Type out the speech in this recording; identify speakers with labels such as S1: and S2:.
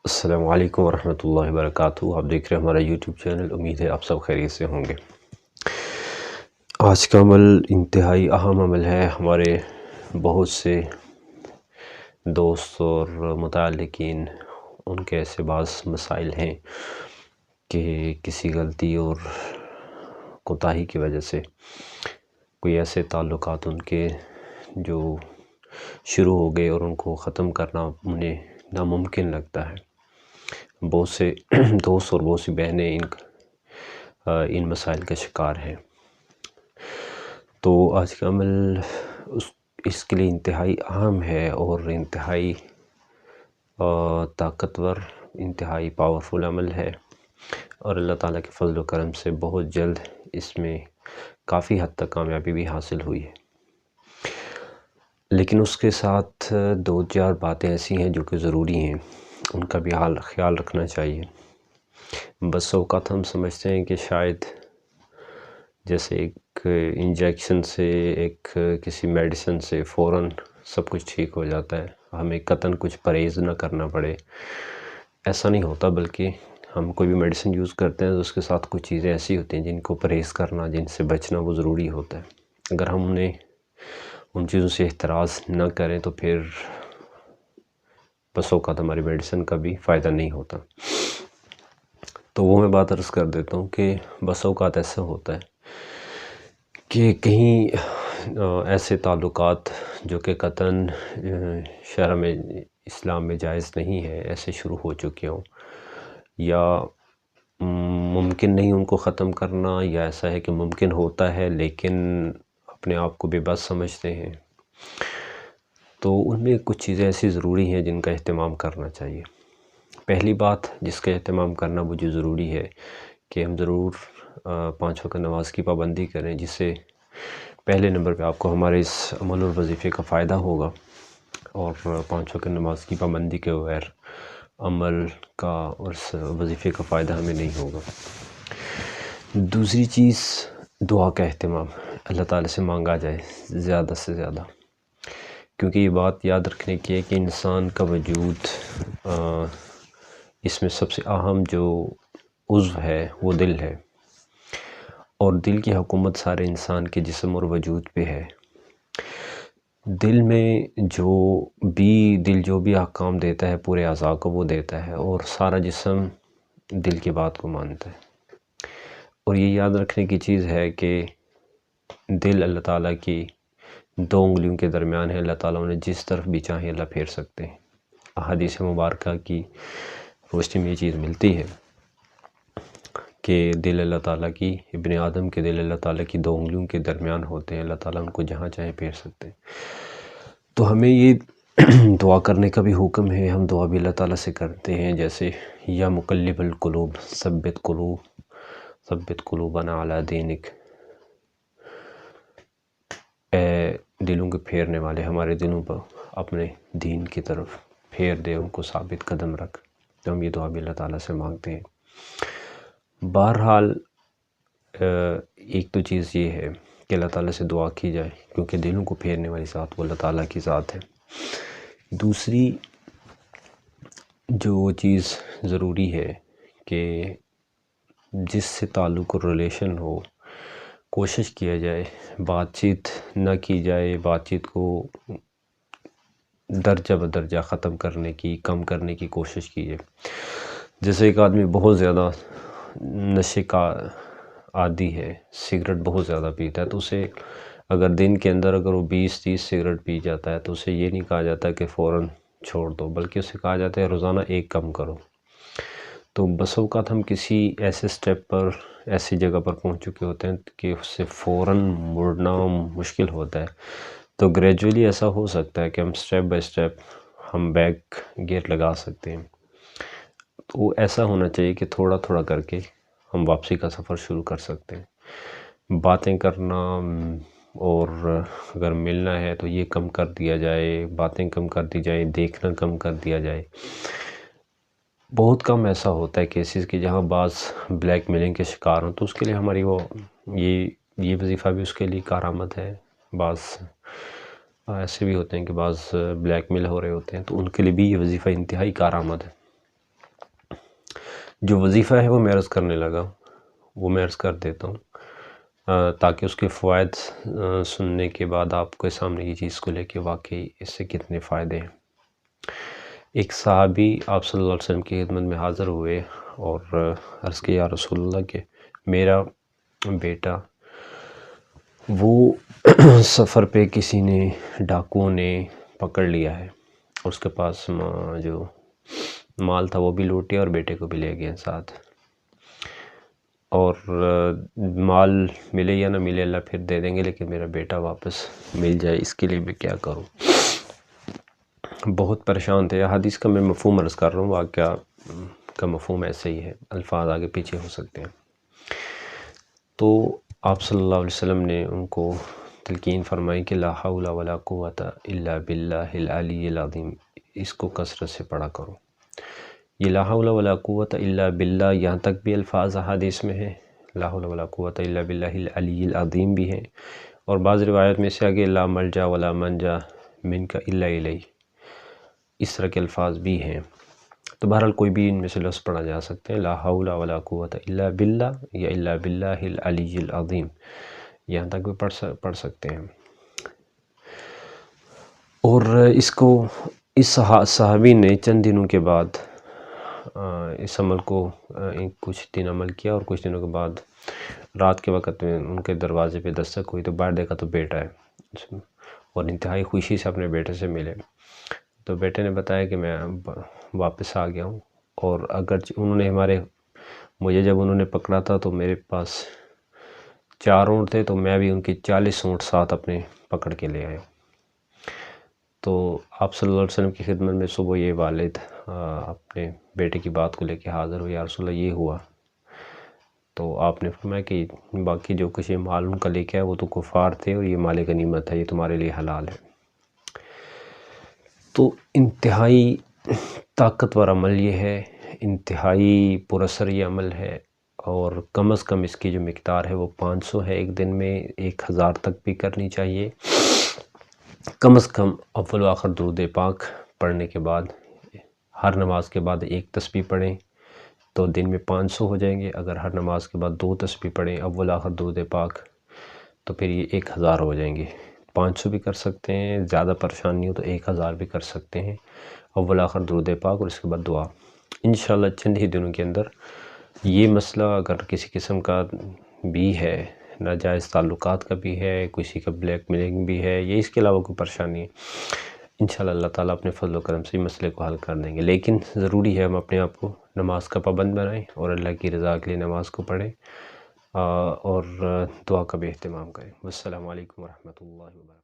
S1: السلام علیکم ورحمۃ اللہ وبرکاتہ۔ آپ دیکھ رہے ہیں ہمارا یوٹیوب چینل، امید ہے آپ سب خیریت سے ہوں گے۔ آج کا عمل انتہائی اہم عمل ہے۔ ہمارے بہت سے دوست اور متعلقین، ان کے ایسے بعض مسائل ہیں کہ کسی غلطی اور کوتاہی کی وجہ سے کوئی ایسے تعلقات ان کے جو شروع ہو گئے اور ان کو ختم کرنا انہیں ناممکن لگتا ہے۔ بہت سے دوست اور بہت سی بہنیں ان مسائل کا شکار ہیں۔ تو آج کا عمل اس کے لیے انتہائی اہم ہے اور انتہائی طاقتور، انتہائی پاورفل عمل ہے، اور اللہ تعالیٰ کے فضل و کرم سے بہت جلد اس میں کافی حد تک کامیابی بھی حاصل ہوئی ہے۔ لیکن اس کے ساتھ دو چار باتیں ایسی ہیں جو کہ ضروری ہیں، ان کا بھی خیال رکھنا چاہیے۔ بس اوقات ہم سمجھتے ہیں کہ شاید جیسے ایک انجیکشن سے، ایک کسی میڈیسن سے فوراً سب کچھ ٹھیک ہو جاتا ہے، ہمیں قطعاً کچھ پرہیز نہ کرنا پڑے۔ ایسا نہیں ہوتا، بلکہ ہم کوئی بھی میڈیسن یوز کرتے ہیں تو اس کے ساتھ کچھ چیزیں ایسی ہوتی ہیں جن کو پرہیز کرنا، جن سے بچنا وہ ضروری ہوتا ہے۔ اگر ہم ان چیزوں سے احتراز نہ کریں تو پھر بس اوقات ہماری میڈیسن کا بھی فائدہ نہیں ہوتا۔ تو وہ میں بات عرض کر دیتا ہوں کہ بس اوقات ایسا ہوتا ہے کہ کہیں ایسے تعلقات جو کہ قطعاً شرع میں، اسلام میں جائز نہیں ہے، ایسے شروع ہو چکے ہوں، یا ممکن نہیں ان کو ختم کرنا، یا ایسا ہے کہ ممکن ہوتا ہے لیکن اپنے آپ کو بے بس سمجھتے ہیں، تو ان میں کچھ چیزیں ایسی ضروری ہیں جن کا اہتمام کرنا چاہیے۔ پہلی بات جس کا اہتمام کرنا مجھے ضروری ہے کہ ہم ضرور 5 وقت نماز کی پابندی کریں، جس سے پہلے نمبر پہ آپ کو ہمارے اس عمل اور وظیفے کا فائدہ ہوگا، اور 5 وقت نماز کی پابندی کے بغیر عمل کا اور اس وظیفے کا فائدہ ہمیں نہیں ہوگا۔ دوسری چیز، دعا کا اہتمام اللہ تعالیٰ سے مانگا جائے زیادہ سے زیادہ، کیونکہ یہ بات یاد رکھنے کی ہے کہ انسان کا وجود، اس میں سب سے اہم جو عضو ہے وہ دل ہے، اور دل کی حکومت سارے انسان کے جسم اور وجود پہ ہے۔ دل جو بھی احکام دیتا ہے پورے اعضاء کو وہ دیتا ہے، اور سارا جسم دل کی بات کو مانتا ہے۔ اور یہ یاد رکھنے کی چیز ہے کہ دل اللہ تعالیٰ کی 2 انگلیوں کے درمیان ہے، اللہ تعالیٰ انہیں جس طرف بھی چاہیں اللہ پھیر سکتے ہیں۔ احادیث مبارکہ کی روشنی میں یہ چیز ملتی ہے کہ دل اللہ تعالیٰ کی، ابن آدم کے دل اللہ تعالیٰ کی 2 انگلیوں کے درمیان ہوتے ہیں، اللہ تعالیٰ ان کو جہاں چاہیں پھیر سکتے ہیں۔ تو ہمیں یہ دعا کرنے کا بھی حکم ہے۔ ہم دعا بھی اللہ تعالیٰ سے کرتے ہیں، جیسے یا مقلب القلوب ثبت قلوبنا علی دینک، اے دلوں کے پھیرنے والے، ہمارے دلوں پر اپنے دین کی طرف پھیر دے، ان کو ثابت قدم رکھ۔ تو ہم یہ دعا بھی اللہ تعالیٰ سے مانگتے ہیں۔ بہرحال ایک تو چیز یہ ہے کہ اللہ تعالیٰ سے دعا کی جائے، کیونکہ دلوں کو پھیرنے والی ذات وہ اللہ تعالیٰ کی ذات ہے۔ دوسری جو چیز ضروری ہے کہ جس سے تعلق اور ریلیشن ہو، کوشش کیا جائے بات چیت نہ کی جائے، بات چیت کو درجہ بدرجہ ختم کرنے کی، کم کرنے کی کوشش کی جائے۔ جیسے ایک آدمی بہت زیادہ نشے کا عادی ہے، سگریٹ بہت زیادہ پیتا ہے، تو اسے اگر دن کے اندر وہ 20-30 سگریٹ پی جاتا ہے تو اسے یہ نہیں کہا جاتا کہ فوراً چھوڑ دو، بلکہ اسے کہا جاتا ہے روزانہ 1 کم کرو۔ تو بس اوقات ہم کسی ایسے سٹیپ پر، ایسی جگہ پر پہنچ چکے ہوتے ہیں کہ اس سے فوراً مڑنا مشکل ہوتا ہے۔ تو گریجولی ایسا ہو سکتا ہے کہ ہم سٹیپ بائی سٹیپ ہم بیک گیئر لگا سکتے ہیں۔ تو ایسا ہونا چاہیے کہ تھوڑا تھوڑا کر کے ہم واپسی کا سفر شروع کر سکتے ہیں۔ باتیں کرنا، اور اگر ملنا ہے تو یہ کم کر دیا جائے، باتیں کم کر دی جائیں، دیکھنا کم کر دیا جائے۔ بہت کم ایسا ہوتا ہے کیسز کہ جہاں بعض بلیک میلنگ کے شکار ہوں، تو اس کے لیے ہماری یہ وظیفہ بھی اس کے لیے کارآمد ہے۔ بعض ایسے بھی ہوتے ہیں کہ بعض بلیک میل ہو رہے ہوتے ہیں، تو ان کے لیے بھی یہ وظیفہ انتہائی کارآمد ہے۔ جو وظیفہ ہے وہ میں عرض کرنے لگا وہ میں عرض کر دیتا ہوں تاکہ اس کے فوائد سننے کے بعد آپ کے سامنے یہ چیز کو لے کے واقعی اس سے کتنے فائدے ہیں۔ ایک صحابی آپ صلی اللہ علیہ وسلم کی خدمت میں حاضر ہوئے اور عرض کیا یا رسول اللہ کہ میرا بیٹا وہ سفر پہ کسی نے ڈاکوؤں نے پکڑ لیا ہے، اس کے پاس جو مال تھا وہ بھی لوٹ گیا اور بیٹے کو بھی لے گئے ساتھ، اور مال ملے یا نہ ملے اللہ پھر دے دیں گے، لیکن میرا بیٹا واپس مل جائے، اس کے لیے میں کیا کروں؟ بہت پریشان تھے۔ حدیث کا میں مفہوم عرض کر رہا ہوں، واقعہ کا مفہوم ایسے ہی ہے، الفاظ آگے پیچھے ہو سکتے ہیں۔ تو آپ صلی اللہ علیہ وسلم نے ان کو تلقین فرمائی کہ لا حول ولا قوت الا باللہ العلی العظیم، اس کو کثرت سے پڑھا کرو۔ یہ لا حول ولا قوت الا باللہ یہاں تک بھی الفاظ حدیث میں ہیں، لا حول ولا قوت الا باللہ العلی العظیم بھی ہیں، اور بعض روایت میں سے آگے لا ملجا ولا منجا منک الا الیہ، اس طرح کے الفاظ بھی ہیں۔ تو بہرحال کوئی بھی ان میں سے لفظ پڑھا جا سکتے ہیں، لا حول ولا قوت الا باللہ یا الا باللہ العلی العظیم، یہاں تک بھی پڑھ سکتے ہیں۔ اور اس کو اس صحابی نے چند دنوں کے بعد اس عمل کو کچھ دن عمل کیا، اور کچھ دنوں کے بعد رات کے وقت میں ان کے دروازے پہ دستک ہوئی تو باہر دیکھا تو بیٹا ہے، اور انتہائی خوشی سے اپنے بیٹے سے ملے۔ تو بیٹے نے بتایا کہ میں واپس آ گیا ہوں، اور اگرچہ مجھے جب انہوں نے پکڑا تھا تو میرے پاس 4 اونٹ تھے، تو میں بھی ان کی 40 اونٹ ساتھ اپنے پکڑ کے لے آیا۔ تو آپ صلی اللہ علیہ وسلم کی خدمت میں صبح یہ والد اپنے بیٹے کی بات کو لے کے حاضر ہوئے، یا رسول اللہ یہ ہوا۔ تو آپ نے فرمایا کہ باقی جو کچھ مال ان کا لے کے آیا وہ تو کفار تھے، اور یہ مال غنیمت ہے، یہ تمہارے لیے حلال ہے۔ تو انتہائی طاقتور عمل یہ ہے، انتہائی پر اثر یہ عمل ہے، اور کم از کم اس کی جو مقدار ہے وہ 500 ہے، ایک دن میں 1000 تک بھی کرنی چاہیے۔ کم از کم اول و آخر درود پاک پڑھنے کے بعد، ہر نماز کے بعد 1 تسبیح پڑھیں تو دن میں 500 ہو جائیں گے۔ اگر ہر نماز کے بعد 2 تسبیح پڑھیں اول آخر درود پاک تو پھر یہ 1000 ہو جائیں گے۔ 500 بھی کر سکتے ہیں، زیادہ پریشان نہیں ہو تو 1000 بھی کر سکتے ہیں، اول آخر درود پاک اور اس کے بعد دعا۔ انشاءاللہ چند ہی دنوں کے اندر یہ مسئلہ اگر کسی قسم کا بھی ہے، ناجائز تعلقات کا بھی ہے، کسی کا بلیک میلنگ بھی ہے، یا اس کے علاوہ کوئی پریشانی ہے، انشاءاللہ اللہ تعالیٰ اپنے فضل و کرم سے اس مسئلے کو حل کر دیں گے۔ لیکن ضروری ہے ہم اپنے آپ کو نماز کا پابند بنائیں، اور اللہ کی رضا کے لیے نماز کو پڑھیں، اور دعا کا بھی اہتمام کریں۔ والسلام علیکم ورحمۃ اللہ وبرکاتہ۔